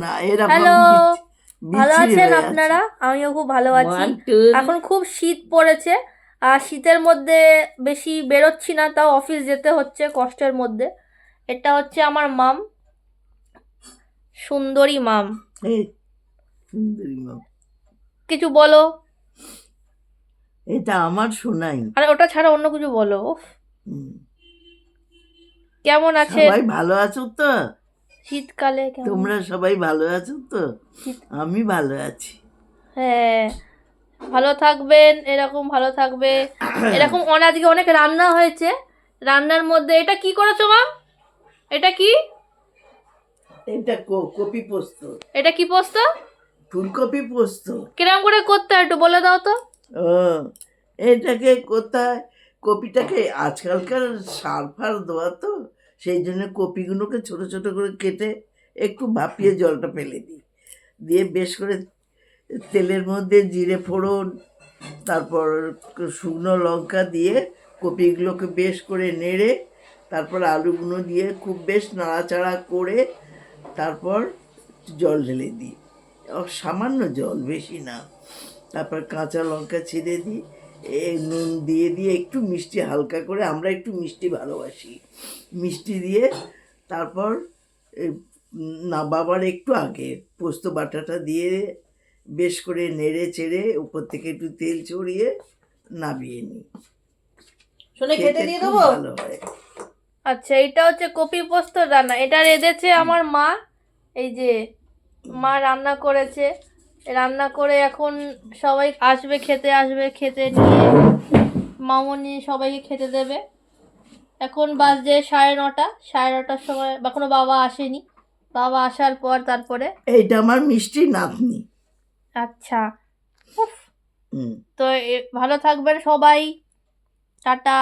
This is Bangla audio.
না এরকম হ্যালো, ভালো বিচ্ছিরি আছেন হয়ে আছে। আপনারা? আমিও খুব ভালো আছি। মান্টুর এখন খুব শীত পড়েছে, আর শীতের মধ্যে বেশি বেরোচ্ছি না, তাও অফিস যেতে হচ্ছে কষ্টের মধ্যে। এটা হচ্ছে আমার মাম, সুন্দরী মাম। এই সুন্দরী মা, কিছু বলো। এটা আমার শোনাই। আরে ওটা ছাড়া অন্য কিছু বলো। উফ, হুম, কেমন আছেন? সবাই ভালো আছো তো? শীতকালে কেমন? তোমরা সবাই ভালো আছো তো? শীত, আমি ভালো আছি। হ্যাঁ, ভালো থাকবেন, এরকম ভালো থাকবে। এরকম আজকে অনেক রান্না হয়েছে। রান্নার মধ্যে এটা কি করেছো মাম? এটা কি? এটা কপি পোস্ত, এটা কি পোস্ত? ফুলকপি পোস্ত। কিরম করে করতে হয় একটু বলে দাও তো। ও, এটাকে কোথায়, কপিটাকে আজকালকার সার ফার দেওয়া তো, সেই জন্য কপিগুলোকে ছোট ছোট করে কেটে একটু ভাপিয়ে জলটা ফেলে দিই, দিয়ে বেশ করে তেলের মধ্যে জিরে ফোড়ন, তারপর শুকনো লঙ্কা দিয়ে কপিগুলোকে বেশ করে নেড়ে, তারপর আলুগুলো দিয়ে খুব বেশ নাড়াচাড়া করে, তারপর জল ঢেলে দিই, সামান্য জল, বেশি না। তারপর কাঁচা লঙ্কা ছিঁড়ে দিই, নুন দিয়ে দিয়ে একটু মিষ্টি হালকা করে, আমরা একটু মিষ্টি ভালোবাসি, মিষ্টি দিয়ে তারপর নামাবার একটু আগে পোস্ত বাটাটা দিয়ে বেশ করে নেড়ে চেড়ে উপর থেকে একটু তেল ছড়িয়ে নামিয়ে নিই। খেতে দিয়ে দেবো, ভালো হয়। আচ্ছা, এটা হচ্ছে কপি পোস্ত রান্না, এটা রেঁধেছে আমার মা। এই যে মা রান্না করেছে, রান্না করে এখন সবাই আসবে, খেতে আসবে, খেতে নিয়ে মামনি সবাইকে খেতে দেবে। এখন বাজে 9:30, 9:30টার সময়, এখনো বাবা আসেনি। বাবা আসার পর তারপরে। এইটা আমার মিষ্টি নাতনি। আচ্ছা, উফ, হুম, তো ভালো থাকবেন সবাই। টাটা।